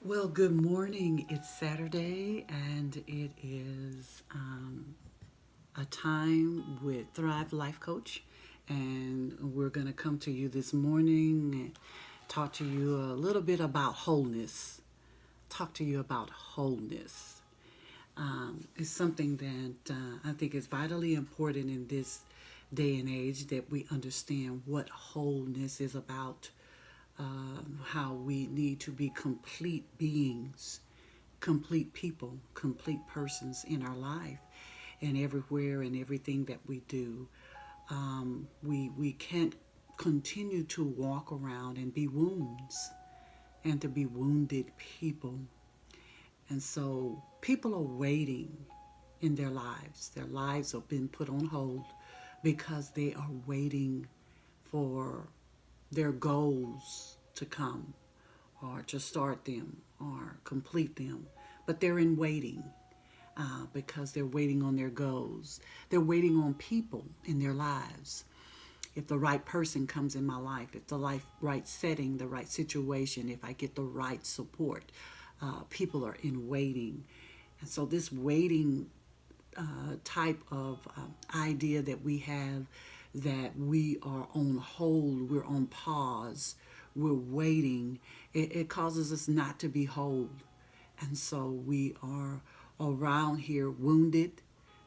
Well, good morning. It's Saturday and it is a time with Thrive Life Coach. And we're going to come to you this morning and talk to you a little bit about wholeness. Talk to you about wholeness. It's something that I think is vitally important in this day and age that we understand what wholeness is about, how we need to be complete beings, complete people, complete persons in our life and everywhere and everything that we do. We can't continue to walk around and be wounds and to be wounded people. And so people are waiting in their lives. Their lives have been put on hold because they are waiting for their goals to come or to start them or complete them. But they're in waiting because they're waiting on their goals. They're waiting on people in their lives. If the right person comes in my life, if the right setting, the right situation, if I get the right support, people are in waiting. And so this waiting type of idea that we have, that we are on hold, we're on pause, we're waiting, it causes us not to be whole. And so we are around here wounded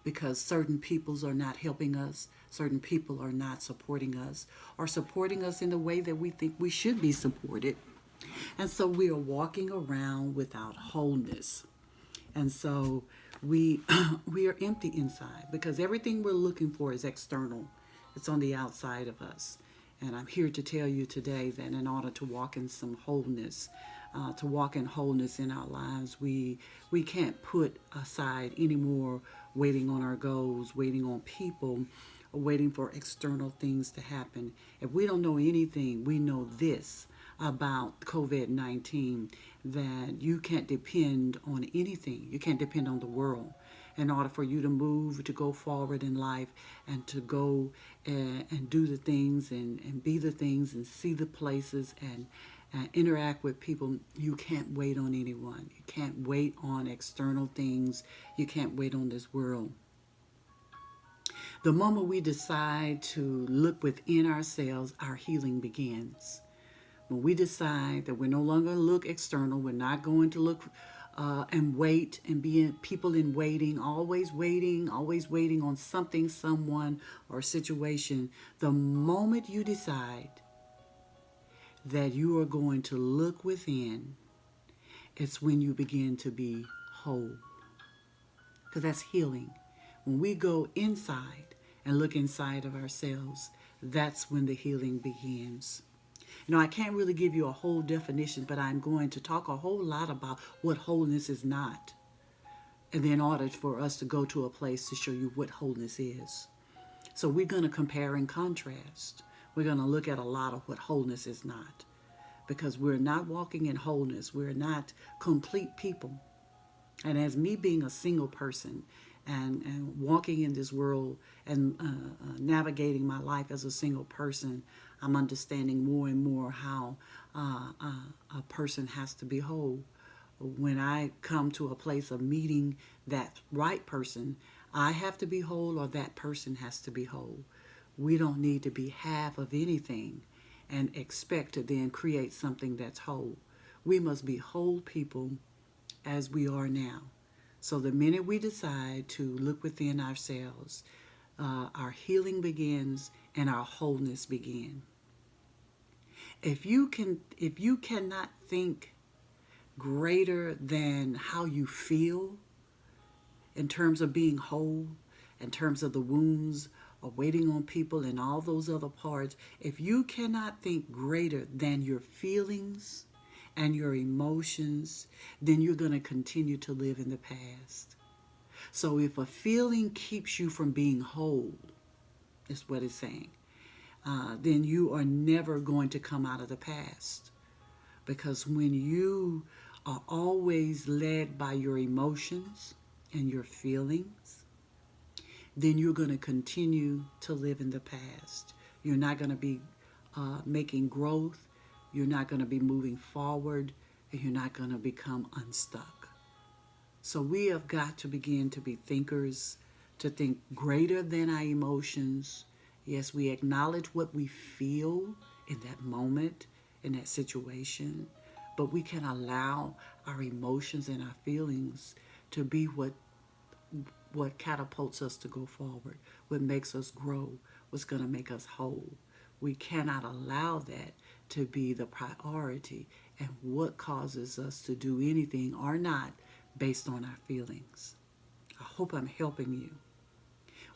because certain peoples are not helping us, certain people are not supporting us, or supporting us in the way that we think we should be supported. And so we are walking around without wholeness. And so we we are empty inside because everything we're looking for is external. It's on the outside of us. And I'm here to tell you today that in order to walk in some wholeness, to walk in wholeness in our lives, we can't put aside any more waiting on our goals, waiting on people, or waiting for external things to happen. If we don't know anything, we know this about COVID-19, that you can't depend on anything. You can't depend on the world in order for you to move, to go forward in life, and to go and do the things and be the things and see the places and interact with people. You can't wait on anyone. You can't wait on external things. You can't wait on this world. The moment we decide to look within ourselves, our healing begins. When we decide that we're no longer look external, we're not going to look and wait and be people in waiting, always waiting on something, someone, or situation. The moment you decide that you are going to look within, it's when you begin to be whole. Because that's healing. When we go inside and look inside of ourselves, that's when the healing begins. I can't really give you a whole definition, but I'm going to talk a whole lot about what wholeness is not. And then in order for us to go to a place to show you what wholeness is. So we're going to compare and contrast. We're going to look at a lot of what wholeness is not. Because we're not walking in wholeness. We're not complete people. And as me being a single person and walking in this world and navigating my life as a single person, I'm understanding more and more how a person has to be whole. When I come to a place of meeting that right person, I have to be whole or that person has to be whole. We don't need to be half of anything and expect to then create something that's whole. We must be whole people as we are now. So the minute we decide to look within ourselves, our healing begins and our wholeness begins. If you cannot think greater than how you feel in terms of being whole, in terms of the wounds or waiting on people and all those other parts, if you cannot think greater than your feelings and your emotions, then you're going to continue to live in the past. So if a feeling keeps you from being whole, is what it's saying, then you are never going to come out of the past. Because when you are always led by your emotions and your feelings, then you're going to continue to live in the past. You're not going to be making growth. You're not going to be moving forward. and you're not going to become unstuck. So we have got to begin to be thinkers, to think greater than our emotions. Yes, we acknowledge what we feel in that moment, in that situation, but we can allow our emotions and our feelings to be what catapults us to go forward, what makes us grow, what's going to make us whole. We cannot allow that to be the priority and what causes us to do anything or not based on our feelings. I hope I'm helping you.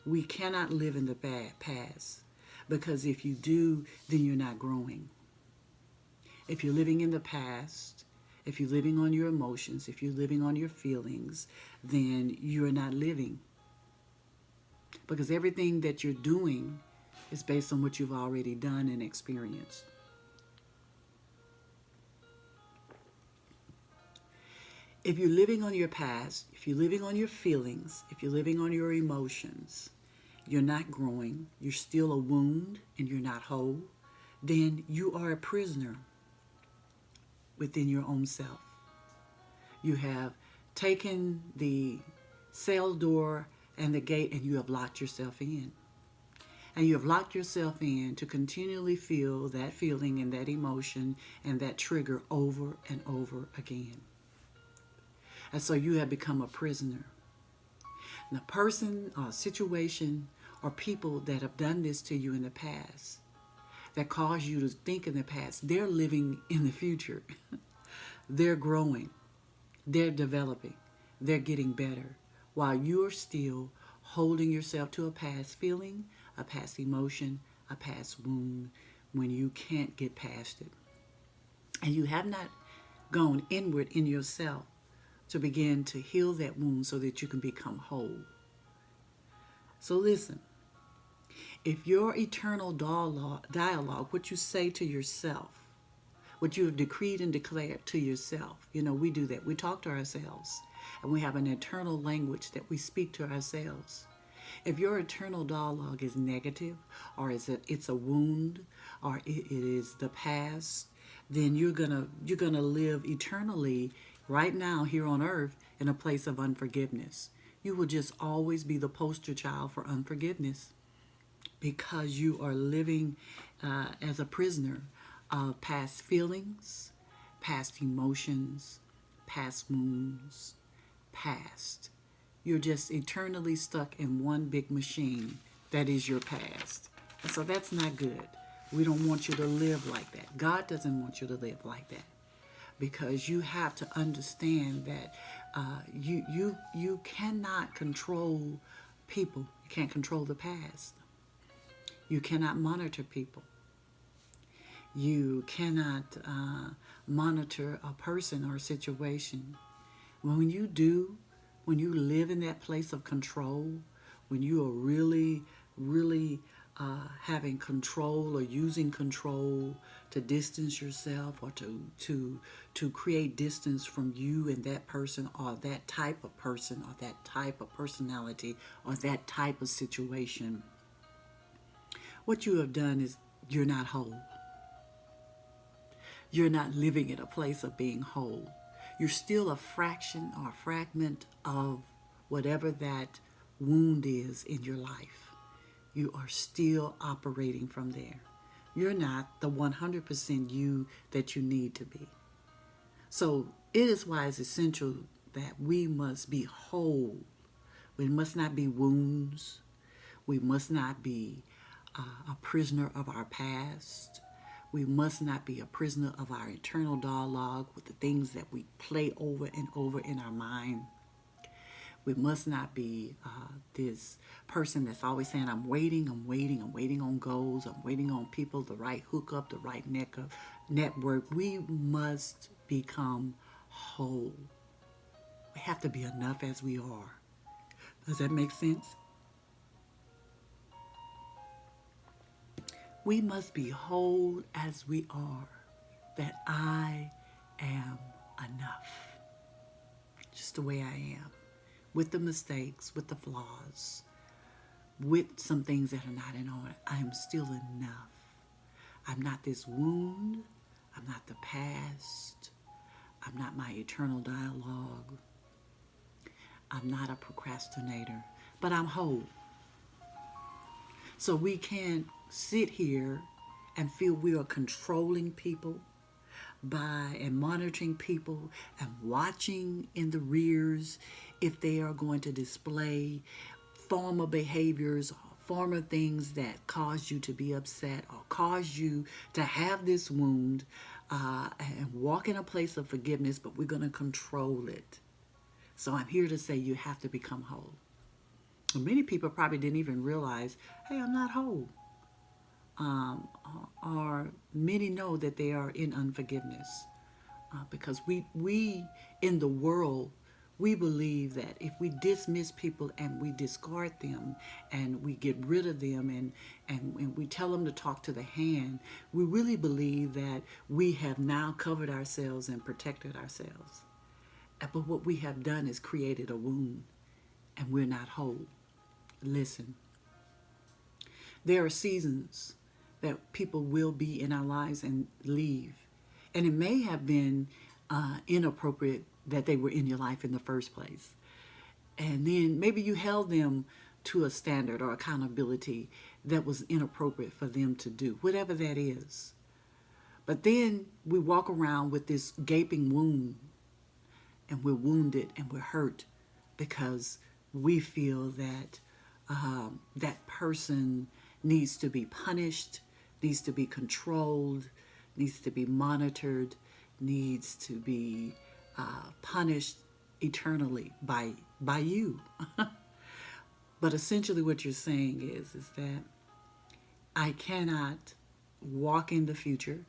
We cannot live in the bad past, because if you do, then you're not growing. If you're living in the past, if you're living on your emotions, if you're living on your feelings, then you're not living. Because everything that you're doing is based on what you've already done and experienced. If you're living on your past, if you're living on your feelings, if you're living on your emotions, you're not growing, you're still a wound and you're not whole, then you are a prisoner within your own self. You have taken the cell door and the gate and you have locked yourself in. And you have locked yourself in to continually feel that feeling and that emotion and that trigger over and over again. And so you have become a prisoner. And the person or situation or people that have done this to you in the past, that caused you to think in the past, they're living in the future. They're growing. They're developing. They're getting better. While you're still holding yourself to a past feeling, a past emotion, a past wound, when you can't get past it. And you have not gone inward in yourself to begin to heal that wound so that you can become whole. So listen, if your eternal dialogue, what you say to yourself, what you have decreed and declared to yourself, we do that. We talk to ourselves, and we have an internal language that we speak to ourselves. If your eternal dialogue is negative, or it's a wound, or it is the past, then you're gonna live eternally right now here on earth in a place of unforgiveness. You will just always be the poster child for unforgiveness, because you are living as a prisoner of past feelings, past emotions, past wounds, past. You're just eternally stuck in one big machine that is your past. And so that's not good. We don't want you to live like that. God doesn't want you to live like that, because you have to understand that you cannot control people. You can't control the past. You cannot monitor people. You cannot monitor a person or a situation. When you do, when you live in that place of control, when you are really, really having control or using control to distance yourself, or to create distance from you and that person, or that type of person, or that type of personality, or that type of situation, what you have done is you're not whole. You're not living in a place of being whole. You're still a fraction or a fragment of whatever that wound is in your life. You are still operating from there. You're not the 100% you that you need to be. So it is why it's essential that we must be whole. We must not be wounds. We must not be a prisoner of our past. We must not be a prisoner of our internal dialogue with the things that we play over and over in our mind. We must not be this person that's always saying, I'm waiting on goals, I'm waiting on people, the right hookup, the right network. We must become whole. We have to be enough as we are. Does that make sense? We must be whole as we are, that I am enough, just the way I am, with the mistakes, with the flaws, with some things that are not in order. I am still enough. I'm not this wound. I'm not the past. I'm not my eternal dialogue. I'm not a procrastinator, but I'm whole. So we can't sit here and feel we are controlling people by and monitoring people and watching in the rears if they are going to display former behaviors or former things that cause you to be upset or cause you to have this wound, and walk in a place of forgiveness, but we're going to control it. So I'm here to say you have to become whole. And many people probably didn't even realize, hey, I'm not whole. Or many know that they are in unforgiveness, because we in the world, we believe that if we dismiss people and we discard them and we get rid of them, and we tell them to talk to the hand, we really believe that we have now covered ourselves and protected ourselves. But what we have done is created a wound, and we're not whole. Listen, there are seasons that people will be in our lives and leave. And it may have been inappropriate that they were in your life in the first place. And then maybe you held them to a standard or accountability that was inappropriate for them to do, whatever that is. But then we walk around with this gaping wound, and we're wounded and we're hurt because we feel that that person needs to be punished, needs to be controlled, needs to be monitored, needs to be punished eternally by you. But essentially what you're saying is that I cannot walk in the future,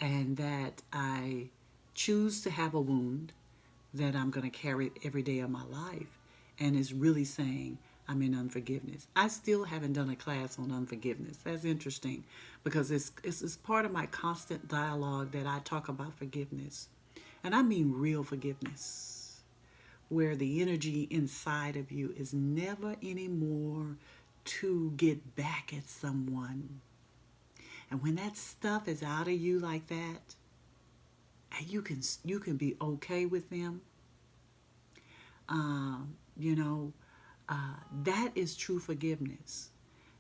and that I choose to have a wound that I'm going to carry every day of my life, and is really saying I'm in unforgiveness. I still haven't done a class on unforgiveness. That's interesting, because it's part of my constant dialogue that I talk about forgiveness. And I mean real forgiveness, where the energy inside of you is never anymore to get back at someone. And when that stuff is out of you like that, and you can be okay with them, you know, that is true forgiveness.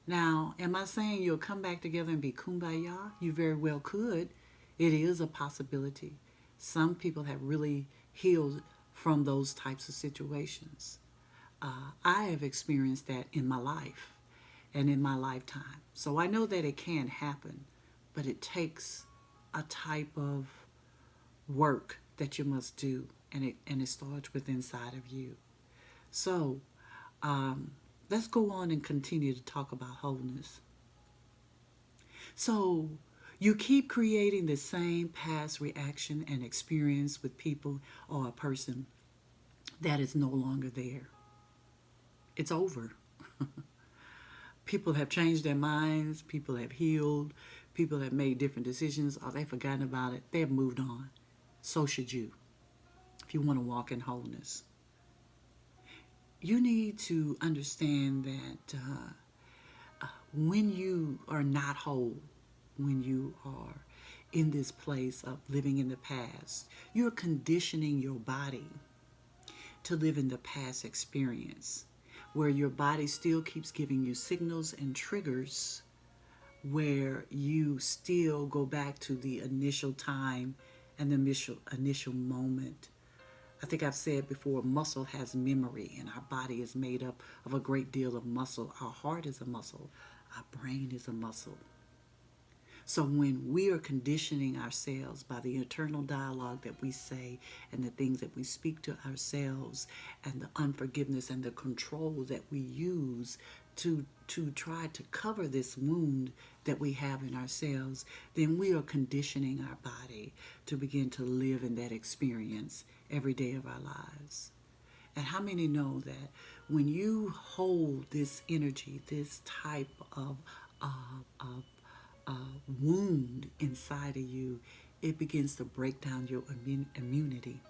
Now, am I saying you'll come back together and be kumbaya? You very well could. It is a possibility. Some people have really healed from those types of situations. I have experienced that in my life and in my lifetime. So I know that it can happen, but it takes a type of work that you must do, and it starts with inside of you. So let's go on and continue to talk about wholeness. So you keep creating the same past reaction and experience with people or a person that is no longer there. It's over. People have changed their minds. People have healed. People have made different decisions, or they've forgotten about it. They have moved on. So should you, if you want to walk in wholeness. You need to understand that when you are not whole, when you are in this place of living in the past, you're conditioning your body to live in the past experience, where your body still keeps giving you signals and triggers, where you still go back to the initial time and the initial moment. I think I've said before, muscle has memory, and our body is made up of a great deal of muscle. Our heart is a muscle. Our brain is a muscle. So when we are conditioning ourselves by the internal dialogue that we say and the things that we speak to ourselves, and the unforgiveness and the control that we use to try to cover this wound that we have in ourselves, then we are conditioning our body to begin to live in that experience every day of our lives. And how many know that when you hold this energy, this type of wound inside of you, it begins to break down your immunity.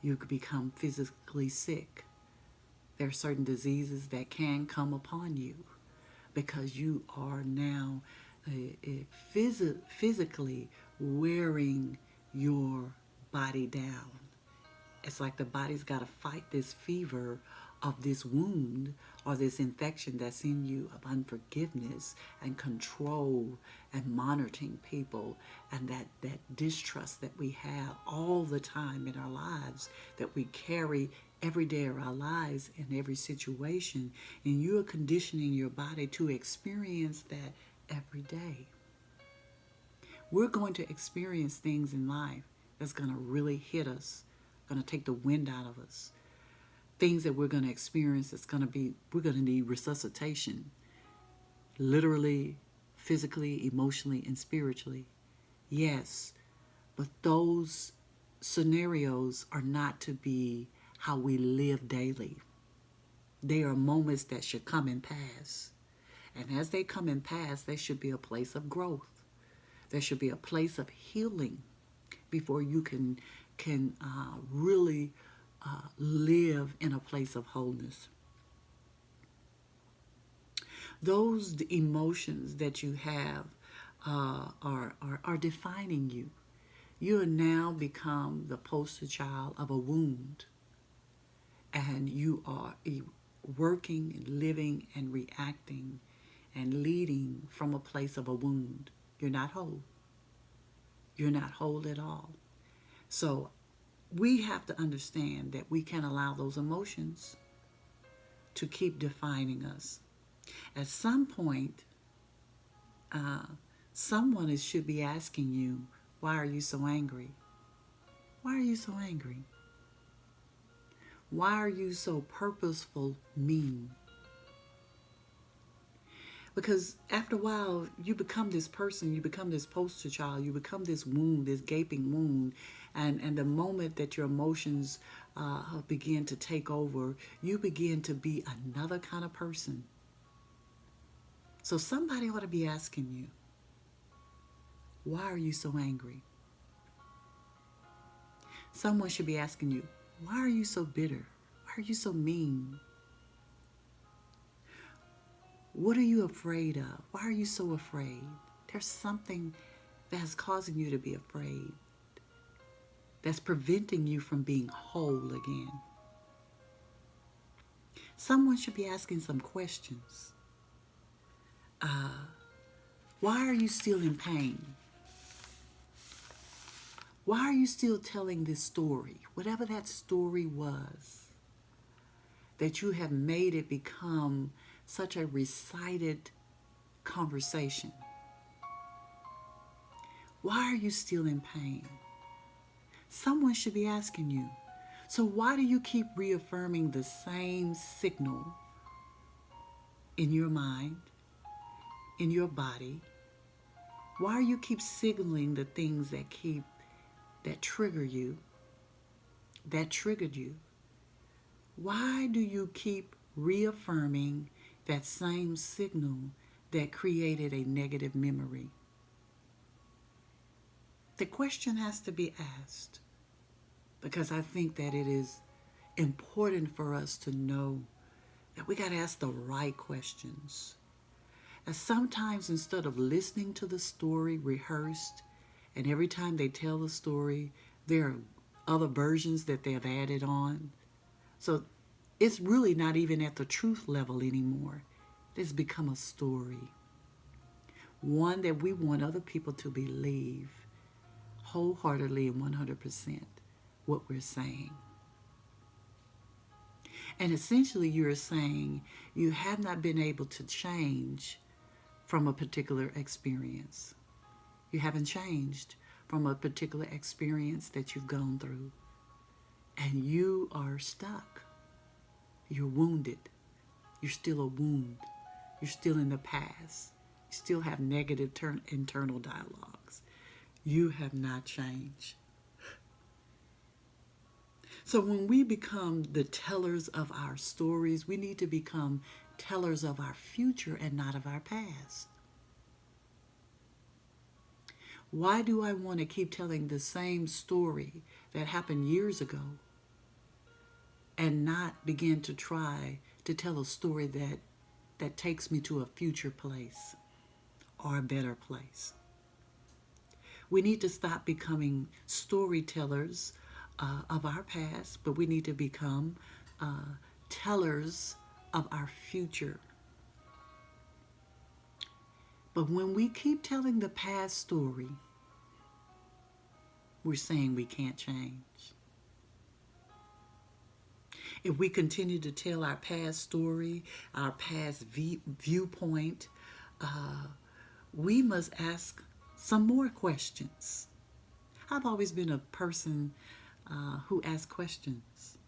You could become physically sick. There are certain diseases that can come upon you because you are now physically wearing your body down. It's like the body's got to fight this fever of this wound or this infection that's in you of unforgiveness and control and monitoring people, and that distrust that we have all the time in our lives, that we carry every day of our lives in every situation. And you are conditioning your body to experience that every day. We're going to experience things in life that's going to really hit us, going to take the wind out of us. Things that we're going to experience that's going to be, we're going to need resuscitation, literally, physically, emotionally, and spiritually. Yes, but those scenarios are not to be how we live daily. They are moments that should come and pass. And as they come and pass, there should be a place of growth. There should be a place of healing before you can really live in a place of wholeness. Those emotions that you have are defining you. You have now become the poster child of a wound, and you are working, living, and reacting and leading from a place of a wound. You're not whole. You're not whole at all. So we have to understand that we can't allow those emotions to keep defining us. At some point, someone should be asking you, why are you so angry? Why are you so angry? Why are you so purposeful, mean? Because after a while, you become this person, you become this poster child, you become this wound, this gaping wound. And the moment that your emotions begin to take over, you begin to be another kind of person. So somebody ought to be asking you, why are you so angry? Someone should be asking you, why are you so bitter? Why are you so mean? What are you afraid of? Why are you so afraid? There's something that's causing you to be afraid, that's preventing you from being whole again. Someone should be asking some questions. Why are you still in pain? Why are you still telling this story? Whatever that story was, that you have made it become such a recited conversation. Why are you still in pain? Someone should be asking you, so why do you keep reaffirming the same signal in your mind, in your body? Why are you keep signaling the things that trigger you, that triggered you? Why do you keep reaffirming that same signal that created a negative memory? The question has to be asked, because I think that it is important for us to know that we got to ask the right questions. And sometimes instead of listening to the story rehearsed, and every time they tell the story, there are other versions that they have added on. So it's really not even at the truth level anymore. It's become a story. One that we want other people to believe wholeheartedly and 100% what we're saying. And essentially you're saying you have not been able to change from a particular experience. You haven't changed from a particular experience that you've gone through. And you are stuck. You're wounded. You're still a wound. You're still in the past. You still have negative internal dialogues. You have not changed. So when we become the tellers of our stories, we need to become tellers of our future and not of our past. Why do I want to keep telling the same story that happened years ago and not begin to try to tell a story that takes me to a future place or a better place? We need to stop becoming storytellers of our past, but we need to become tellers of our future. But when we keep telling the past story, we're saying we can't change. If we continue to tell our past story, our past viewpoint, we must ask some more questions. I've always been a person who asks questions.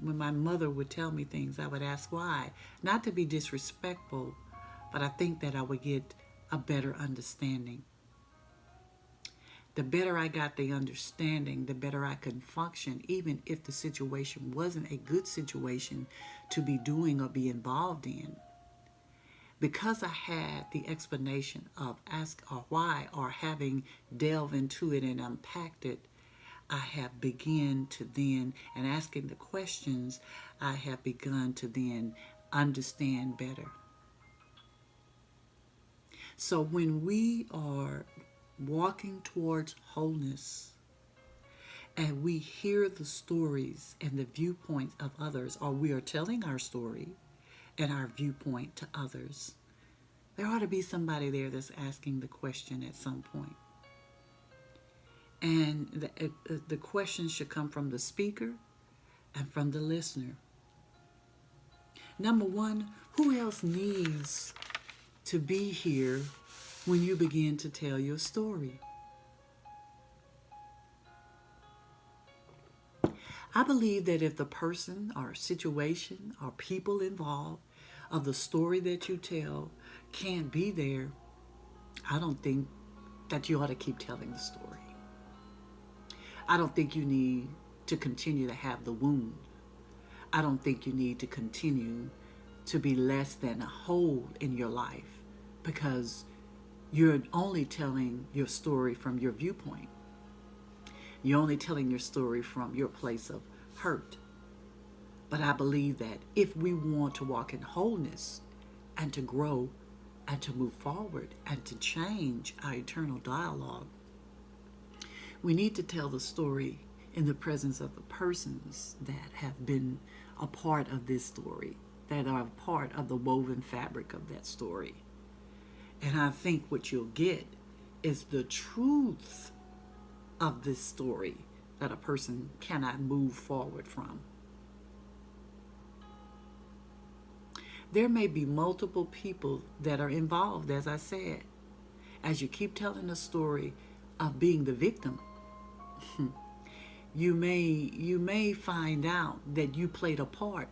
When my mother would tell me things, I would ask why. Not to be disrespectful, but I think that I would get a better understanding. The better I got the understanding, the better I could function, even if the situation wasn't a good situation to be doing or be involved in. Because I had the explanation of ask or why, or having delved into it and unpacked it, I have begun to then, and asking the questions, I have begun to then understand better. So when we are walking towards wholeness and we hear the stories and the viewpoints of others, or we are telling our story and our viewpoint to others, there ought to be somebody there that's asking the question at some point. And the question should come from the speaker and from the listener. Number one, who else needs to be here when you begin to tell your story? I believe that if the person or situation or people involved of the story that you tell can't be there, I don't think that you ought to keep telling the story. I don't think you need to continue to have the wound. I don't think you need to continue to be less than a whole in your life because you're only telling your story from your viewpoint. You're only telling your story from your place of hurt. But I believe that if we want to walk in wholeness and to grow and to move forward and to change our eternal dialogue, we need to tell the story in the presence of the persons that have been a part of this story, that are a part of the woven fabric of that story. And I think what you'll get is the truth of this story that a person cannot move forward from. There may be multiple people that are involved, as I said. As you keep telling the story of being the victim, you may find out that you played a part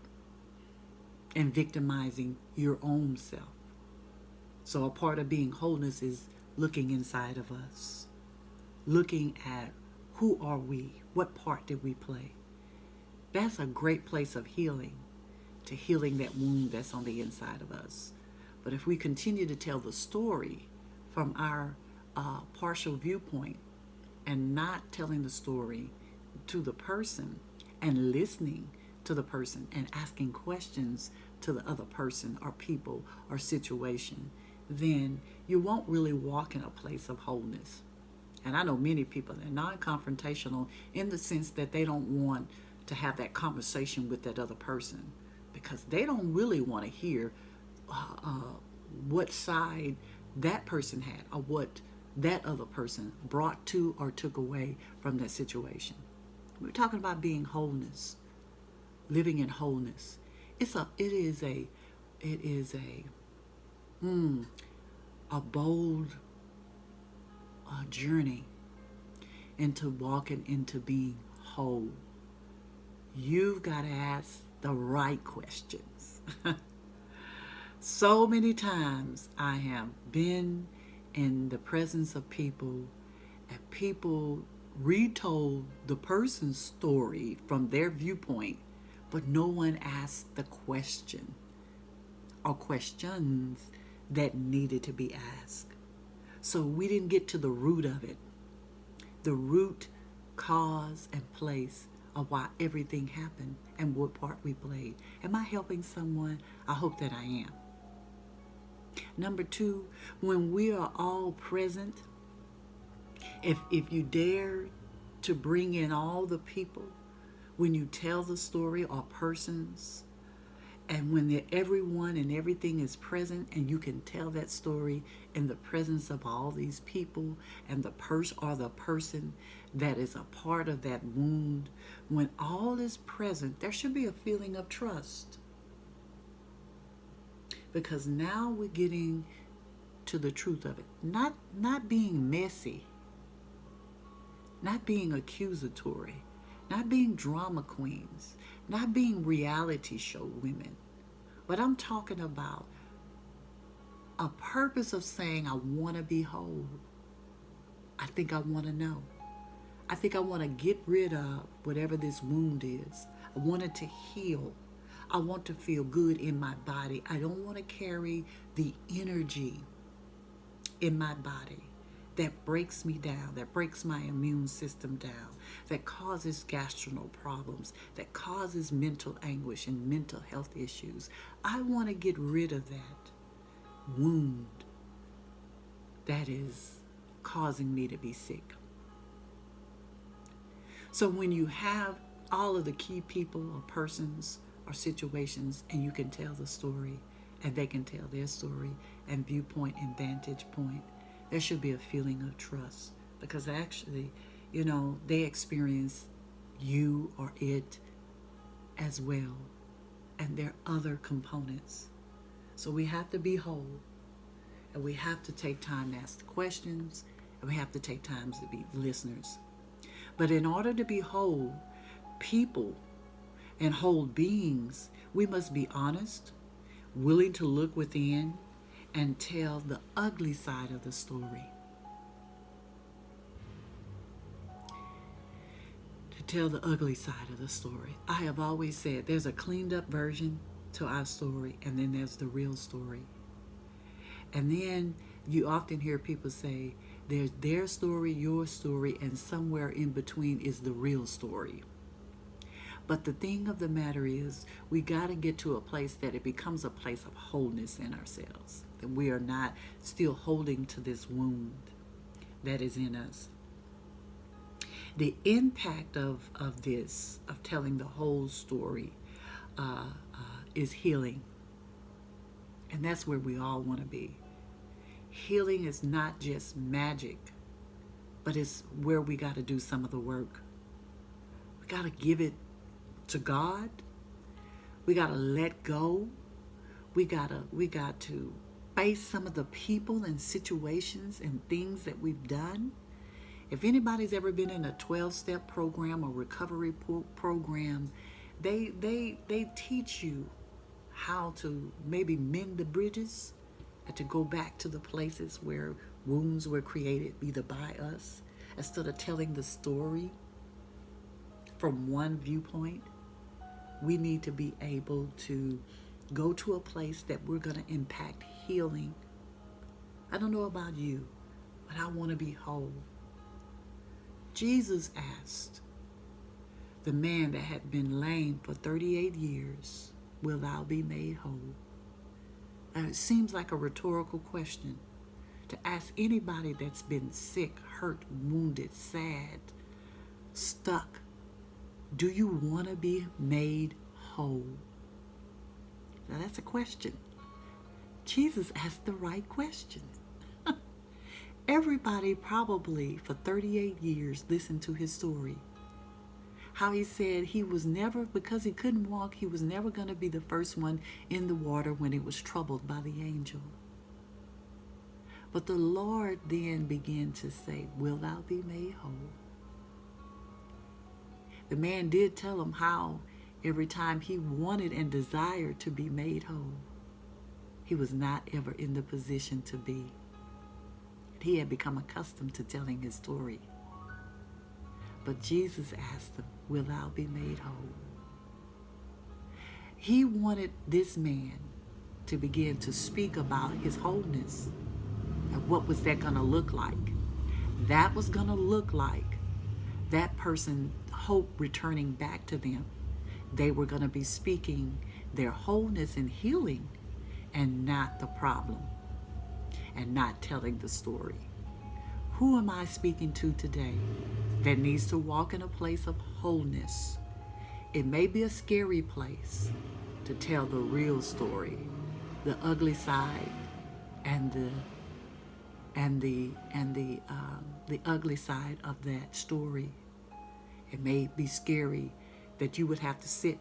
in victimizing your own self. So a part of being wholeness is looking inside of us, looking at who are we, what part did we play. That's a great place of healing, to healing that wound that's on the inside of us. But if we continue to tell the story from our partial viewpoint and not telling the story to the person and listening to the person and asking questions to the other person or people or situation, then you won't really walk in a place of wholeness. And I know many people that are non-confrontational in the sense that they don't want to have that conversation with that other person because they don't really want to hear what side that person had or what that other person brought to or took away from that situation. We're talking about being wholeness, living in wholeness. It is a bold journey into walking into being whole. You've got to ask the right questions. So many times I have been in the presence of people and people retold the person's story from their viewpoint, but no one asked the question or questions that needed to be asked. So we didn't get to the root of it, the root, cause, and place of why everything happened and what part we played. Am I helping someone? I hope that I am. Number two, when we are all present If you dare to bring in all the people when you tell the story, or persons, and when everyone and everything is present, and you can tell that story in the presence of all these people, and the person that is a part of that wound, when all is present, there should be a feeling of trust. Because now we're getting to the truth of it. Not being messy, not being accusatory, not being drama queens, not being reality show women. But I'm talking about a purpose of saying, I want to be whole. I think I want to know. I think I want to get rid of whatever this wound is. I want it to heal. I want to feel good in my body. I don't want to carry the energy in my body that breaks me down, that breaks my immune system down, that causes gastrointestinal problems, that causes mental anguish and mental health issues. I want to get rid of that wound that is causing me to be sick. So when you have all of the key people or persons or situations, and you can tell the story, and they can tell their story and viewpoint and vantage point, there should be a feeling of trust, because actually, they experience you or it as well, and there are other components. So we have to be whole, and we have to take time to ask the questions, and we have to take time to be listeners. But in order to be whole people and whole beings, we must be honest, willing to look within, and tell the ugly side of the story. To tell the ugly side of the story. I have always said there's a cleaned up version to our story, and then there's the real story. And then you often hear people say there's their story, your story, and somewhere in between is the real story. But the thing of the matter is, we got to get to a place that it becomes a place of wholeness in ourselves. That we are not still holding to this wound that is in us. The impact of this, of telling the whole story, is healing. And that's where we all want to be. Healing is not just magic, but it's where we got to do some of the work. We got to give it to God. We got to let go. We got to face some of the people and situations and things that we've done. If anybody's ever been in a 12-step program or recovery program, they teach you how to maybe mend the bridges and to go back to the places where wounds were created either by us, instead of telling the story from one viewpoint. We need to be able to go to a place that we're going to impact healing. I don't know about you, but I want to be whole. Jesus asked the man that had been lame for 38 years, will thou be made whole? And it seems like a rhetorical question to ask anybody that's been sick, hurt, wounded, sad, stuck. Do you want to be made whole? Now that's a question. Jesus asked the right question. Everybody probably for 38 years listened to his story. How he said he was never, because he couldn't walk, he was never going to be the first one in the water when it was troubled by the angel. But the Lord then began to say, will thou be made whole? The man did tell him how every time he wanted and desired to be made whole, he was not ever in the position to be. He had become accustomed to telling his story. But Jesus asked him, will thou be made whole? He wanted this man to begin to speak about his wholeness. And what was that going to look like? That was going to look like that person, hope returning back to them. They were going to be speaking their wholeness and healing, and not the problem, and not telling the story. Who am I speaking to today that needs to walk in a place of wholeness? It may be a scary place to tell the real story, the ugly side, and the ugly side of that story. It may be scary that you would have to sit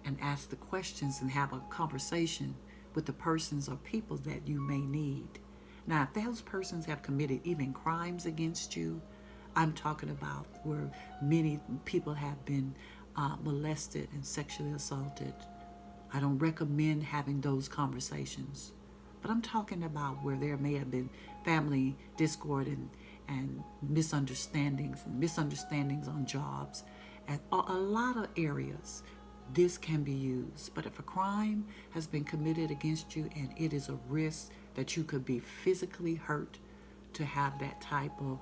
and ask the questions and have a conversation with the persons or people that you may need. Now, if those persons have committed even crimes against you, I'm talking about where many people have been molested and sexually assaulted. I don't recommend having those conversations. But I'm talking about where there may have been family discord and misunderstandings on jobs and a lot of areas this can be used. But if a crime has been committed against you and it is a risk that you could be physically hurt to have that type of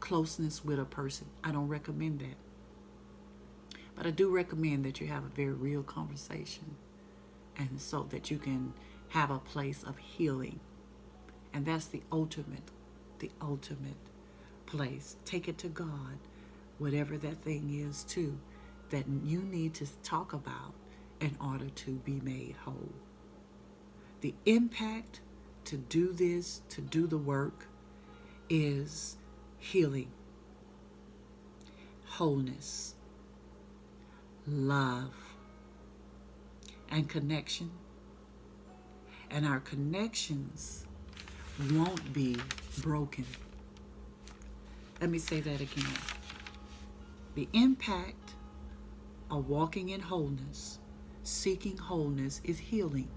closeness with a person, I don't recommend that. But I do recommend that you have a very real conversation, and so that you can have a place of healing. And that's the ultimate place. Take it to God, whatever that thing is too, that you need to talk about in order to be made whole. The impact to do this, to do the work, is healing, wholeness, love, and connection. And our connections won't be broken. Let me say that again. The impact of walking in wholeness, seeking wholeness, is healing.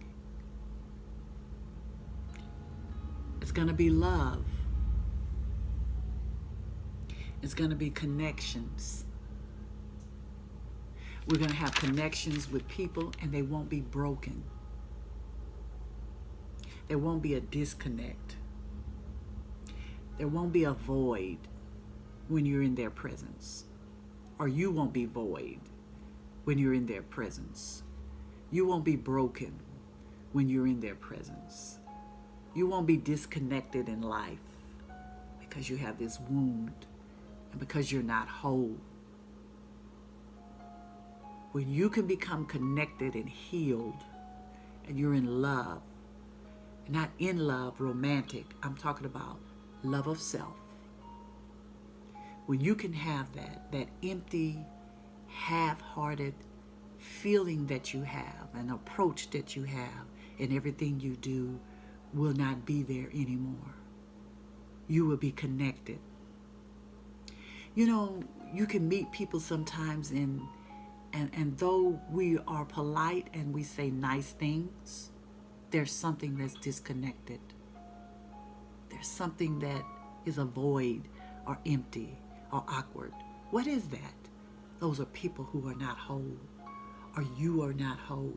It's going to be love. It's going to be connections. We're going to have connections with people, and they won't be broken. There won't be a disconnect. There won't be a void when you're in their presence. Or you won't be void when you're in their presence. You won't be broken when you're in their presence. You won't be disconnected in life because you have this wound and because you're not whole. When you can become connected and healed and you're in love, not in love, romantic, I'm talking about love of self. When you can have that empty, half-hearted feeling that you have, an approach that you have, and everything you do will not be there anymore. You will be connected. You know, you can meet people sometimes and though we are polite and we say nice things, there's something that's disconnected. There's something that is a void or empty or awkward. What is that? Those are people who are not whole, or you are not whole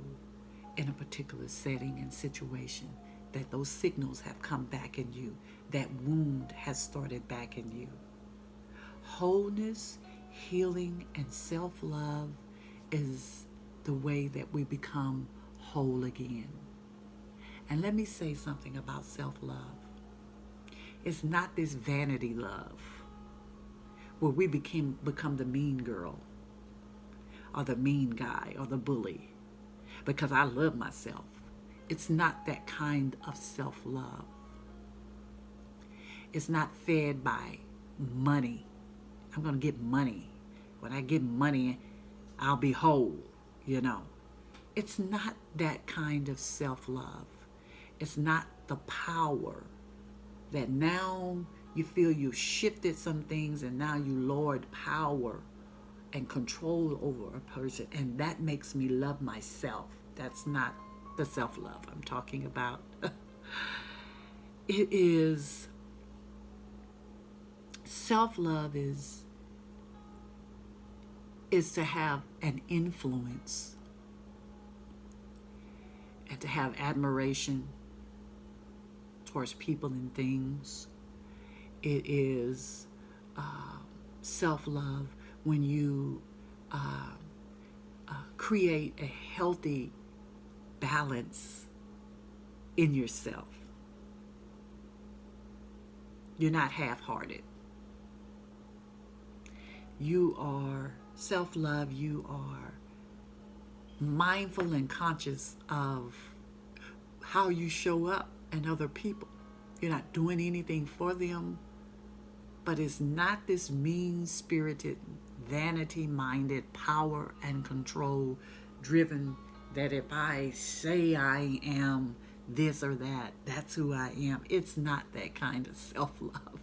in a particular setting and situation, that those signals have come back in you. That wound has started back in you. Wholeness, healing, and self-love is the way that we become whole again. And let me say something about self-love. It's not this vanity love where we become the mean girl or the mean guy or the bully because I love myself. It's not that kind of self-love. It's not fed by money. I'm going to get money. When I get money, I'll be whole, you know. It's not that kind of self-love. It's not the power that now you feel you've shifted some things and now you lowered power and control over a person, and that makes me love myself. That's not the self-love I'm talking about. It is self-love is to have an influence and to have admiration towards people and things. It is self-love when you create a healthy balance in yourself. You're not half-hearted. You are self-love. You are mindful and conscious of how you show up in other people. You're not doing anything for them, but it's not this mean-spirited, vanity-minded, power and control driven that if I say I am this or that, that's who I am. It's not that kind of self-love.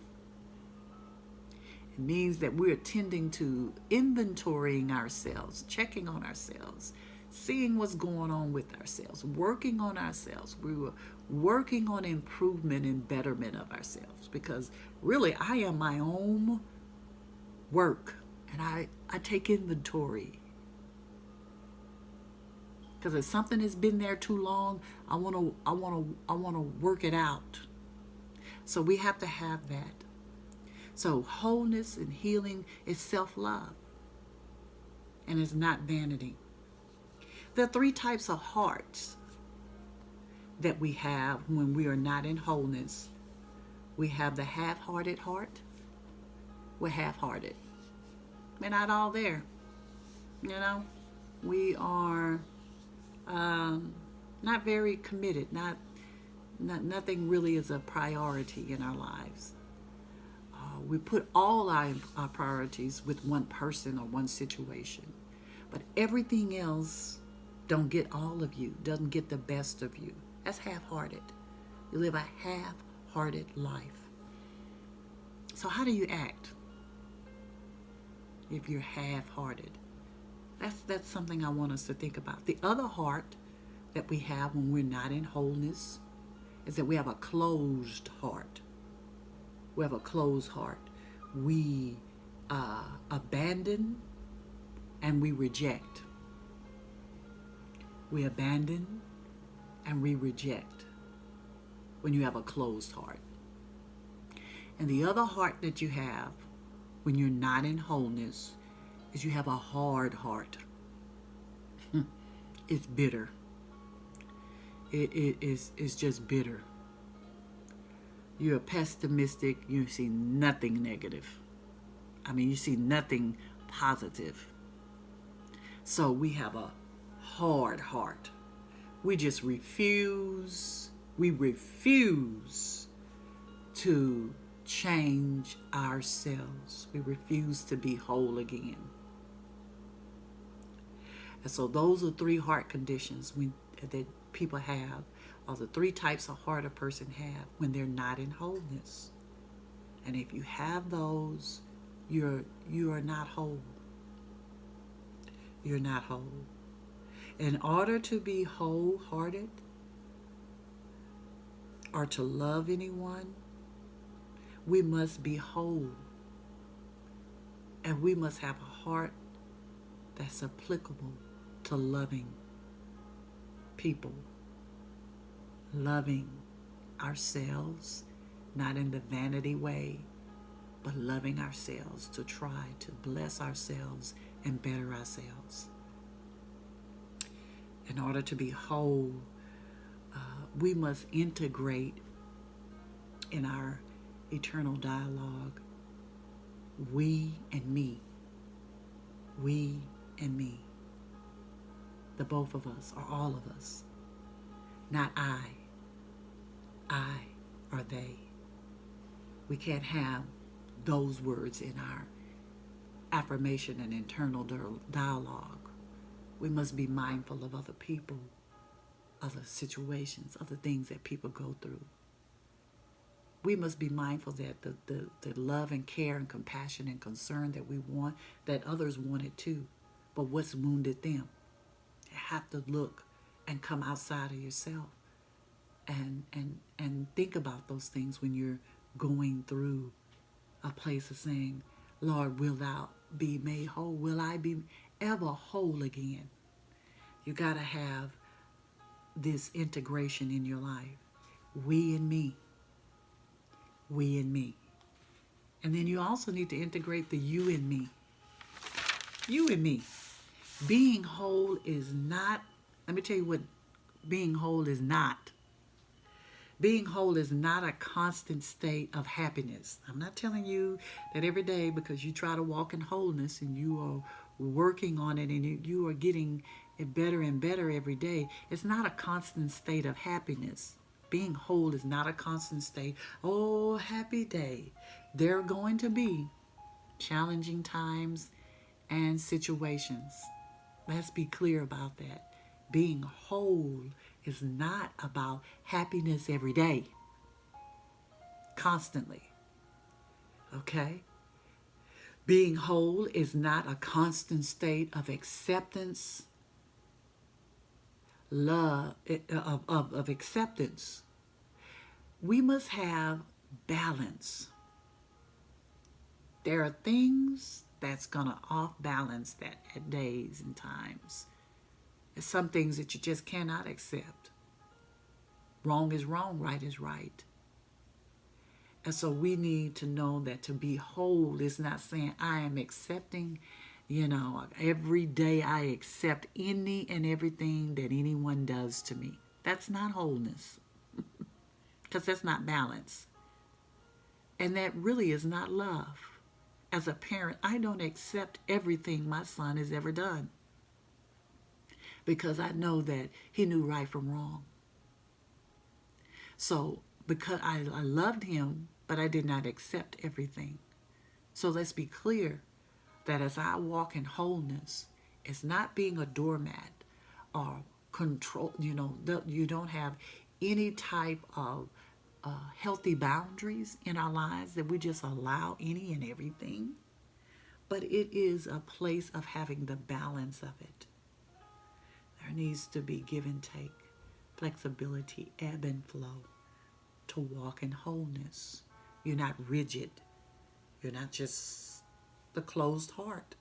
It means that we're tending to inventorying ourselves, checking on ourselves, seeing what's going on with ourselves, working on ourselves. We were working on improvement and betterment of ourselves, because really I am my own work, and I take inventory. Because if something has been there too long, I want to work it out. So we have to have that. So wholeness and healing is self-love, and it's not vanity. There are 3 types of hearts that we have when we are not in wholeness. We have the half-hearted heart. We're half-hearted. We're not all there. You know, we are not very committed. Nothing really is a priority in our lives. We put all our priorities with one person or one situation, but everything else don't get all of you, doesn't get the best of you. That's half-hearted. You live a half-hearted life. So how do you act if you're half-hearted? That's something I want us to think about. The other heart that we have when we're not in wholeness is that we have a closed heart. We have a closed heart. We abandon and we reject. We abandon and we reject when you have a closed heart. And the other heart that you have when you're not in wholeness is you have a hard heart. It's bitter. It's just bitter. You're pessimistic. You see nothing negative. I mean, you see nothing positive. So we have a hard heart. We just refuse. We refuse to change ourselves. We refuse to be whole again. And so those are 3 heart conditions that people have, or the 3 types of heart a person have when they're not in wholeness. And if you have those, you are not whole. You're not whole. In order to be wholehearted or to love anyone, we must be whole. And we must have a heart that's applicable to loving people, loving ourselves, not in the vanity way, but loving ourselves to try to bless ourselves and better ourselves. In order to be whole, we must integrate in our eternal dialogue we and me. We and me. The both of us, or all of us. Not I or they. We can't have those words in our affirmation and internal dialogue. We must be mindful of other people, other situations, other things that people go through. We must be mindful that the love and care and compassion and concern that we want, that others want it too. But what's wounded them? You have to look and come outside of yourself and think about those things when you're going through a place of saying, Lord, will thou be made whole? Will I be ever whole again? You got to have this integration in your life. We and me. We and me. And then you also need to integrate the you and me. You and me. Being whole is not, let me tell you what being whole is not. Being whole is not a constant state of happiness. I'm not telling you that every day because you try to walk in wholeness and you are working on it and you are getting it better and better every day. It's not a constant state of happiness. Being whole is not a constant state. Oh, happy day. There are going to be challenging times and situations. Let's be clear about that. Being whole is not about happiness every day, constantly. Okay? Being whole is not a constant state of acceptance, love, of acceptance. We must have balance. There are things that's going to off balance that at days and times. There's some things that you just cannot accept. Wrong is wrong, right is right. And so we need to know that to be whole is not saying I am accepting, every day I accept any and everything that anyone does to me. That's not wholeness, because that's not balance. And that really is not love. As a parent, I don't accept everything my son has ever done because I know that he knew right from wrong. So because I loved him, but I did not accept everything. So let's be clear that as I walk in wholeness, it's not being a doormat or control. You don't have any type of healthy boundaries in our lives that we just allow any and everything. But it is a place of having the balance of it. There needs to be give and take, flexibility, ebb and flow to walk in wholeness. You're not rigid. You're not just the closed heart.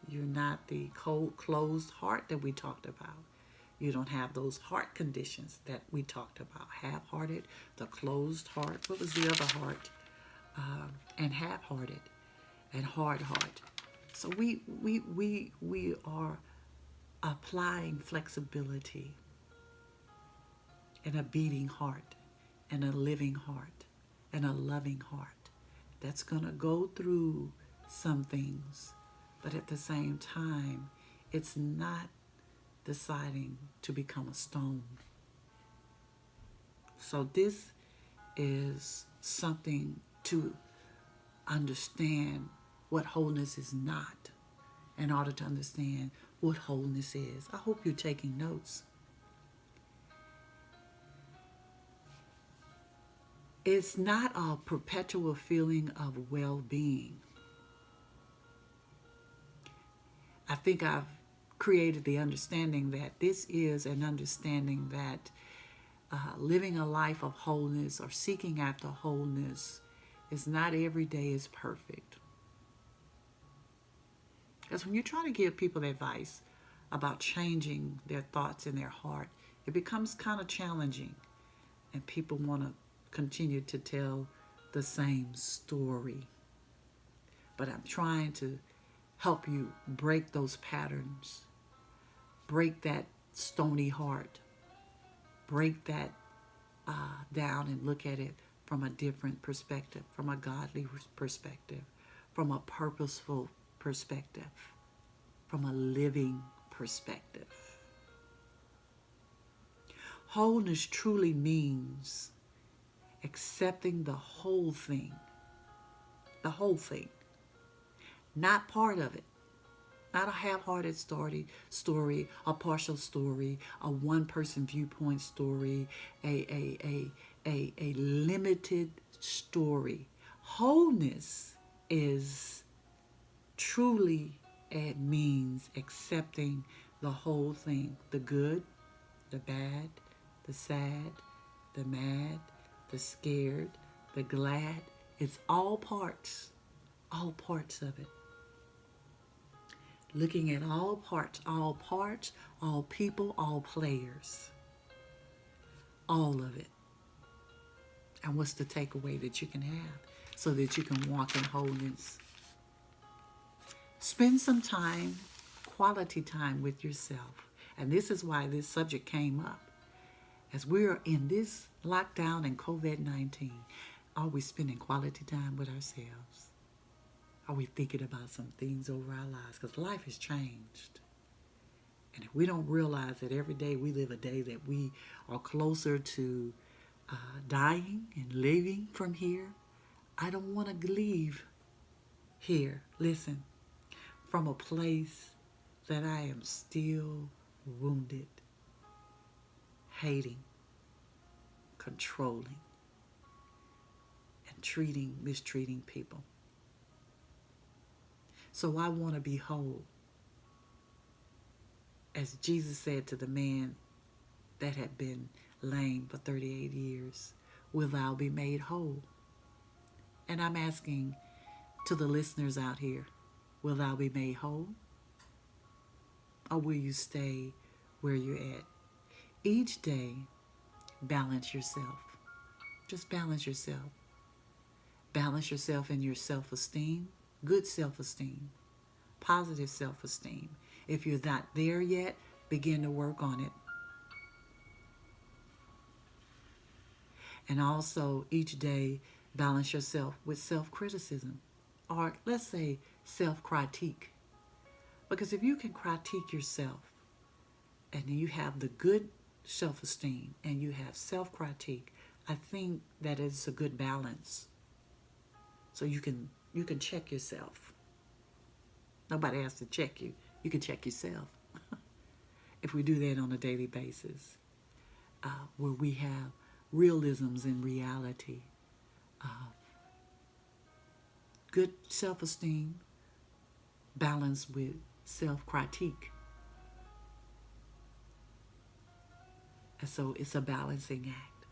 You're not the cold, closed heart that we talked about. You don't have those heart conditions that we talked about. Half-hearted, the closed heart. What was the other heart? And half-hearted and hard heart. So we are applying flexibility and a beating heart and a living heart and a loving heart that's going to go through some things, but at the same time, it's not deciding to become a stone. So this is something to understand what wholeness is not in order to understand what wholeness is. I hope you're taking notes. It's not a perpetual feeling of well-being. I think I've created the understanding that this is an understanding that living a life of wholeness or seeking after wholeness is not every day is perfect. Because when you try to give people advice about changing their thoughts in their heart, it becomes kind of challenging. And people want to continue to tell the same story. But I'm trying to help you break those patterns, break that stony heart, break that down and look at it from a different perspective, from a godly perspective, from a purposeful perspective, from a living perspective. Wholeness truly means accepting the whole thing, not part of it, not a half-hearted story, a partial story, a one-person viewpoint story, a limited story. Wholeness is truly, it means accepting the whole thing, the good, the bad, the sad, the mad, the scared, the glad. It's all parts of it. Looking at all parts, all people, all players, all of it. And what's the takeaway that you can have so that you can walk in wholeness? Spend some time, quality time with yourself. And this is why this subject came up. As we're in this lockdown and COVID-19, are we spending quality time with ourselves? Are we thinking about some things over our lives? Because life has changed. And if we don't realize that every day we live a day that we are closer to dying and living from here, I don't want to leave here, listen, from a place that I am still wounded, hating, controlling, and mistreating people. So I want to be whole. As Jesus said to the man that had been lame for 38 years, will thou be made whole? And I'm asking to the listeners out here, will thou be made whole? Or will you stay where you're at? Each day, balance yourself. Just balance yourself. Balance yourself in your self-esteem, good self-esteem, positive self-esteem. If you're not there yet, begin to work on it. And also, each day, balance yourself with self-criticism, or let's say self-critique. Because if you can critique yourself and you have the good self-esteem and you have self-critique, I think that is a good balance. So you can check yourself. Nobody has to check you. You can check yourself. If we do that on a daily basis, where we have realisms in reality, good self-esteem balanced with self-critique. And so it's a balancing act.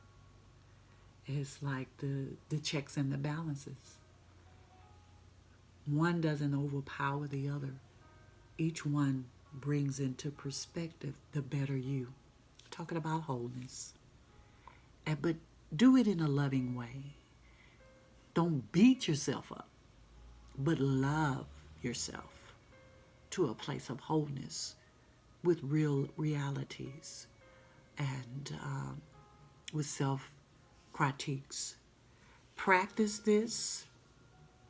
It's like the checks and the balances. One doesn't overpower the other. Each one brings into perspective the better you. Talking about wholeness. But do it in a loving way. Don't beat yourself up, but love yourself to a place of wholeness with real realities and with self-critiques. Practice this.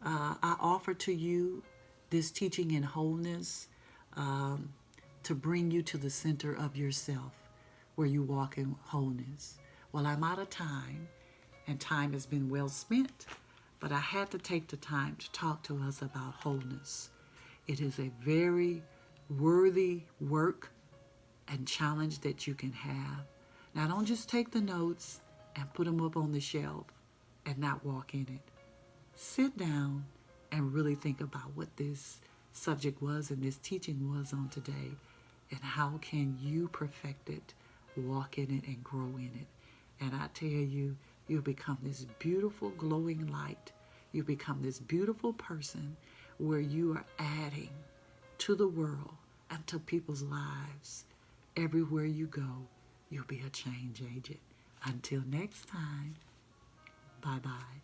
I offer to you this teaching in wholeness to bring you to the center of yourself where you walk in wholeness. Well, I'm out of time, and time has been well spent, but I had to take the time to talk to us about wholeness. It is a very worthy work and challenge that you can have. Now, don't just take the notes and put them up on the shelf and not walk in it. Sit down and really think about what this subject was and this teaching was on today, and how can you perfect it, walk in it, and grow in it. And I tell you, you'll become this beautiful glowing light. You become this beautiful person where you are adding to the world and to people's lives. Everywhere you go, you'll be a change agent. Until next time, bye-bye.